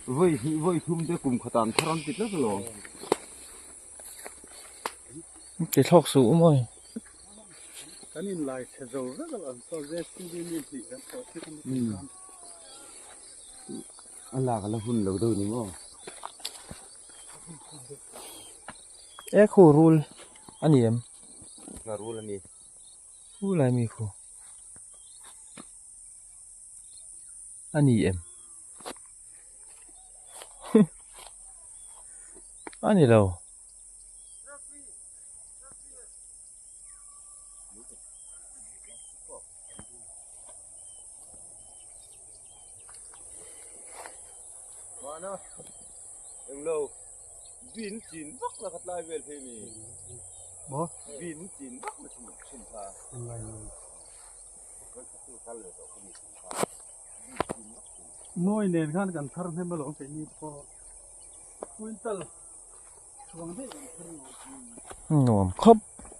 vơi thum tới cùng khát tàn thằng tít lắm rồi cái thóc sủ mồi cái này lại sẽ giàu rất là so với sinh viên thì cái có thể không anh là cái là hun lâu đời đúng không khu rule anh em là rule là gì lại mi khu anh em anh đâu nó đừng lâu vin chín bắc là khát lai về thế mi bố vin chín bắc mà chúng xin tha nuôi nền khăn cần thằng thêm bao lâu phải đi po quintal xuống thế nồm khóc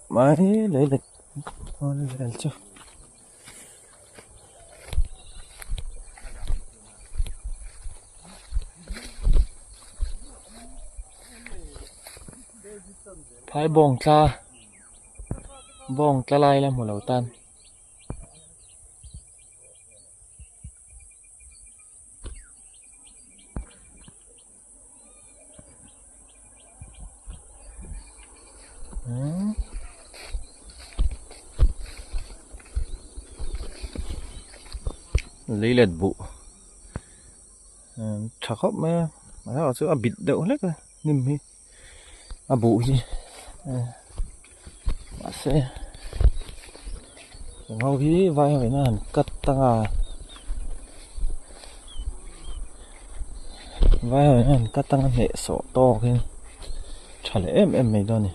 máy lấy lịch lấy chưa thái bong cha lai là một lẩu tan lấy lật bụ chả khóc mà nó sẽ bịt đậu hết rồi nhưng mà bụ gì mà sẽ ngau khí vai phải nó cắt tăng vai phải nó cắt tăng hệ sọ to kia chả lẽ em mày đâu này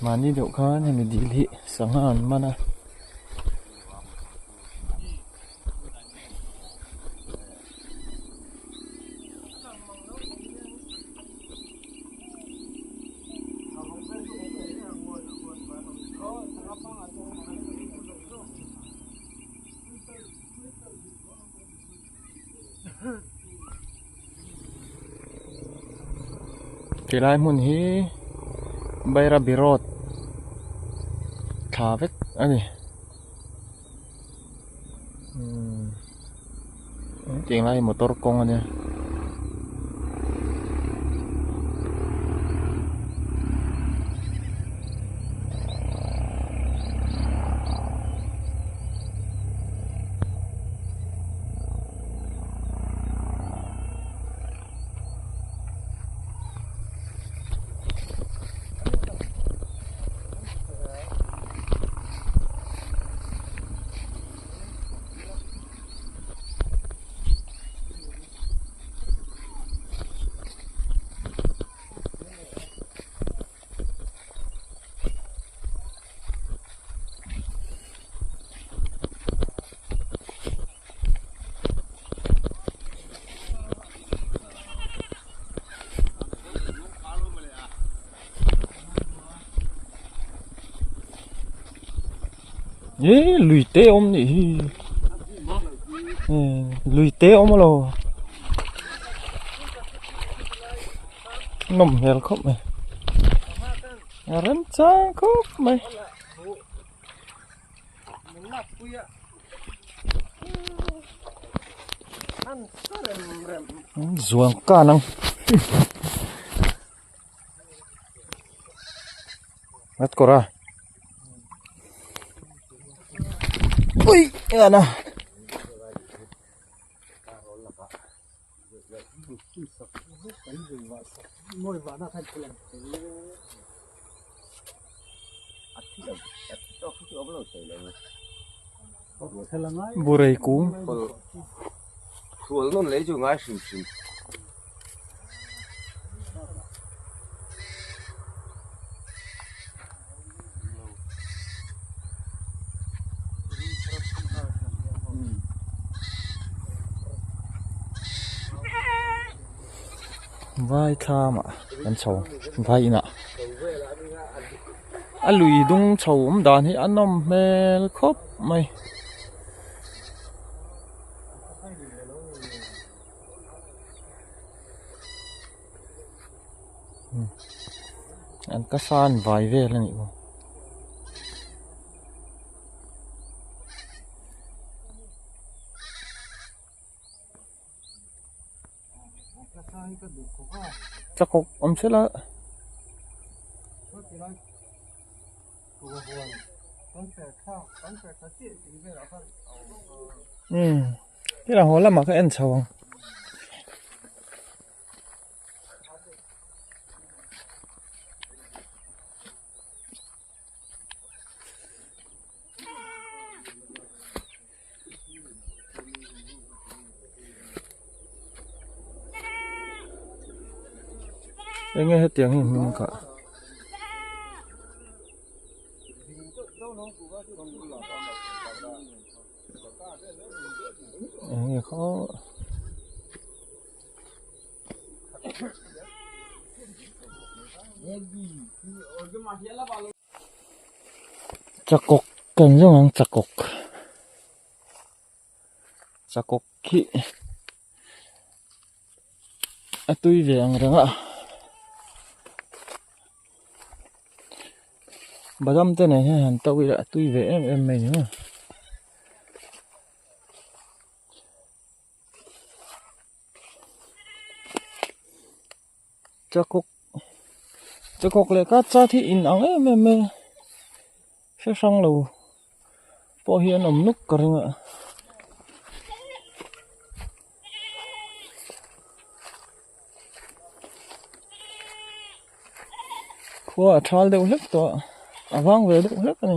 mà đi đâu khó này mình đi lị sáng hòn mà nè cái lai muốn hi bay ra birot thả vết anh này chuyện lai motor con anh nha lùi té ôm nhỉ lùi té ôm lo nằm heo khóc mày rắn cha khóc mày ruộng cá năng bắt cô ra ui ya na nuôi vào nó thành tiền burai cũ rồi nó lấy cho ngay xìm xìm vai tha mà ăn sầu vai nè ăn lùi đúng sầu đàn thì ăn nom mel khóc mày ăn cá san vài về là nhỉ chắc cũng ông sẽ là cái là họ làm mà cái ăn sầu nghe hết tiếng thì mình cả nghe khó chặt cọc cần giống không chặt cọc kỹ tôi về ăn rồi ạ bà dâm tên này hẳn tao bị lại tôi về em mình nữa chặt cọc lại cắt ra thì in ắng em sẽ sang lầu bỏ hiền ẩm nút cả rồi ạ qua thal đều hết to vang về đều hết này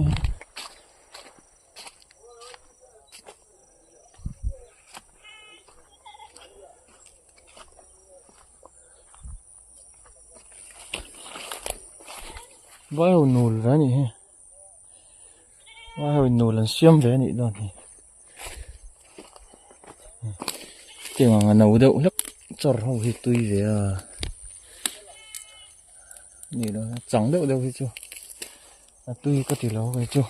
vai hồi nul vậy nhỉ vai hồi nul là xiêm vậy nhỉ đó thì tiếng mà nấu đều hết cho rồi thì tùy về nhỉ đó chẳng đâu đâu thì chưa tùy có thể lâu vậy chưa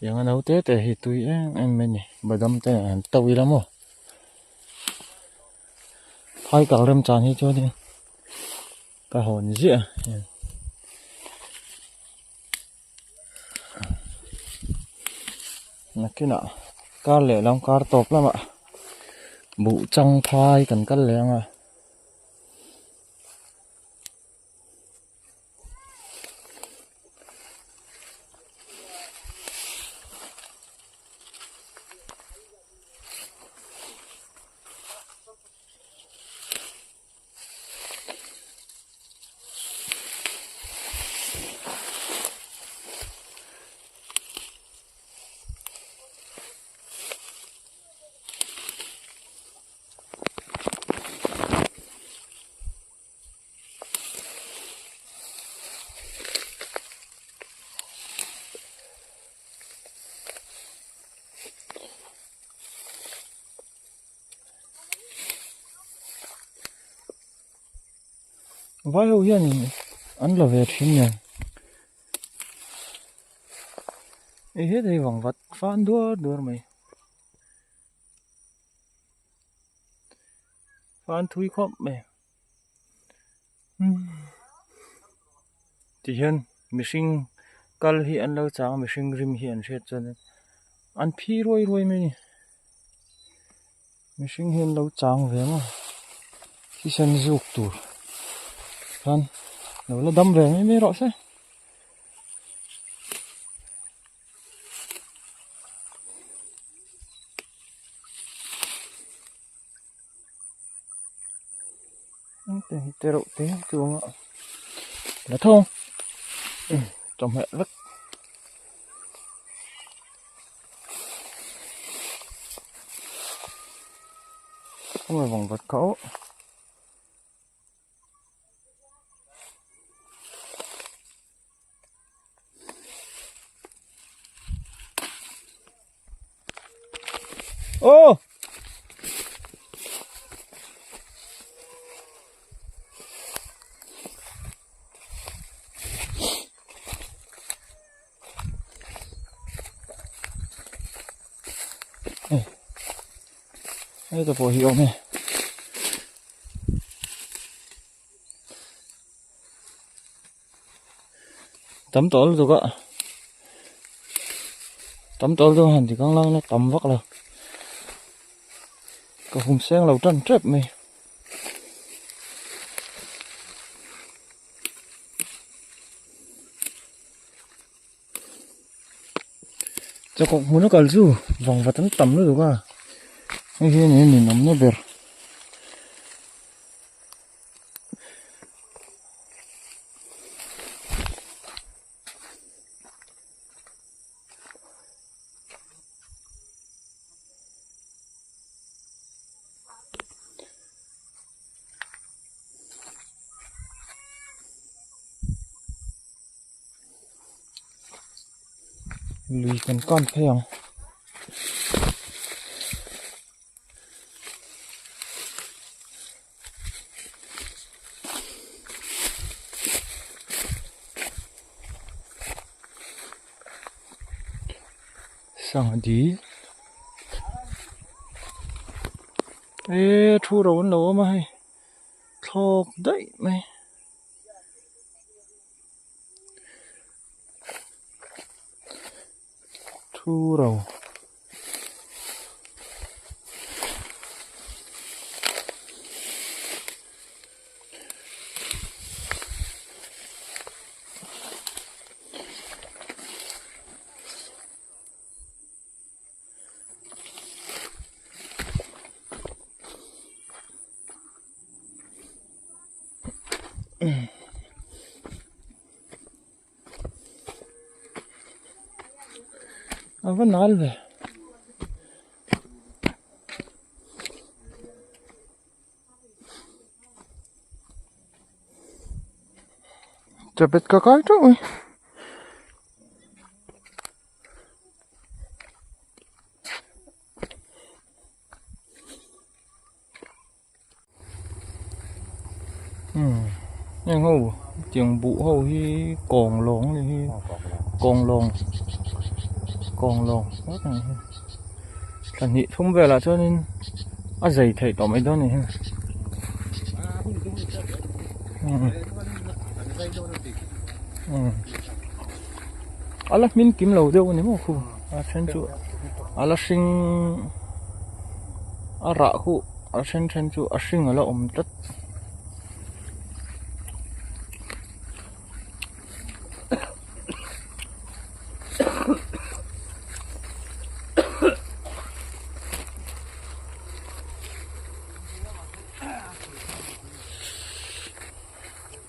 tiếng nấu tết thì tùy em mình này bà đâm tay tàu đi lắm rồi hai cả lâm tràn hết cho đi cả hồn gì à là cái nào cá lẻ long cá tộp lắm ạ bụ trăng phai cần cắt lẻ à vai hầu hiền ăn là về phim nhỉ ấy hết thì vòng vật phan đua mày phan thui khóm mày thì hiền mình sinh cal hiện lâu chàng mình sinh rim hiện hết cho nên ăn phi rồi mày mình sinh hiện lâu chàng về mà khi sen dục tủ phan nó là đâm về mới rõ thế tê rộ té chuông ạ là thông trong hệ rất không phải vòng vật cấu ô đây là phổ hiệu này. Tắm tối rồi ạ. Tắm tối rồi hẳn thì con lăng nó tắm vắt là có hùng sen lầu trần trép mày. Cho cậu muốn nó cẩn dù vòng và tắm nữa rồi cả. Cái này nhìn nấm nó bẹt. Lùi con phèo. Sang đi. Ê, thu đầu nó mày. Thọc đấy mày. Thu đầu. Vẫn nói về chụp bít cái thôi. Nhưng hầu trường bụ hầu hi còn lông thì còn lông rất này thần nhị không về là cho nên dày thầy tỏ mấy đó này là mình kiếm lầu đâu nếu mà khu trên chỗ là sinh rạ khu trên chỗ sinh là ổn tất.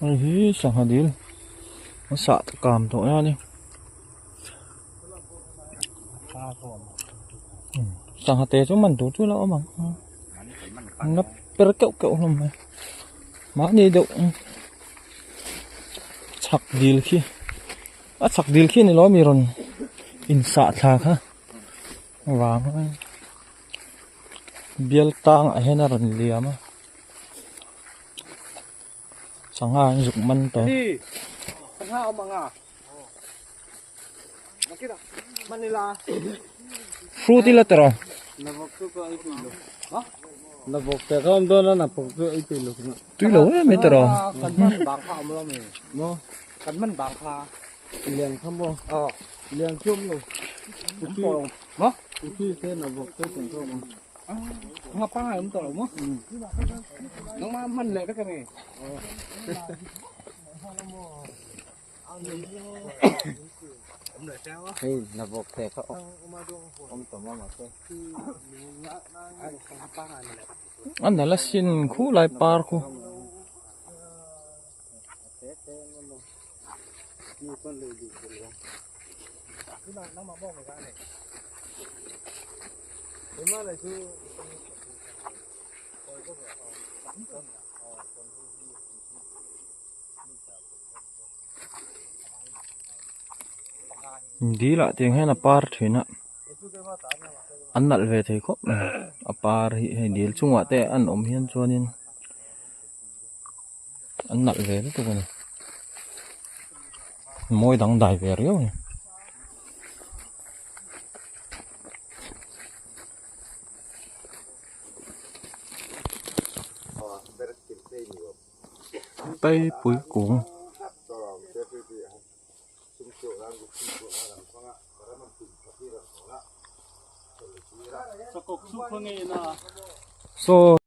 Ấy chẳng hạn đi nó sợ cảm tội ra đi chẳng hạn té chúng mình tổ chức lỡ mà nó bớt kẹo luôn mà đi đụng chặt đi khi chặt đi khi này nó mi rồi in sợ thà ha vàng biel tang ở hen rồi liam á chẳng hạn dụng măng tới fruity là tero là một cái con đó nó là một cái tiền lục tuy lỗ mấy tero cắn bảng pha mà mày nó cắn bảng pha liền không bao liền chung rồi khi nó khi thế là một cái tiền không mà pha không tao mà nó mà mình lại cái này hey là một cái ông tao mà cái anh là xin khu lại par khu đi lại tiếng hay là par thuyền ạ an nal ve thei khop a par hi hei dil chunga te an om hian chuanin an nal ve tu ni moi dang dai ve riau ni tay pui cuồng so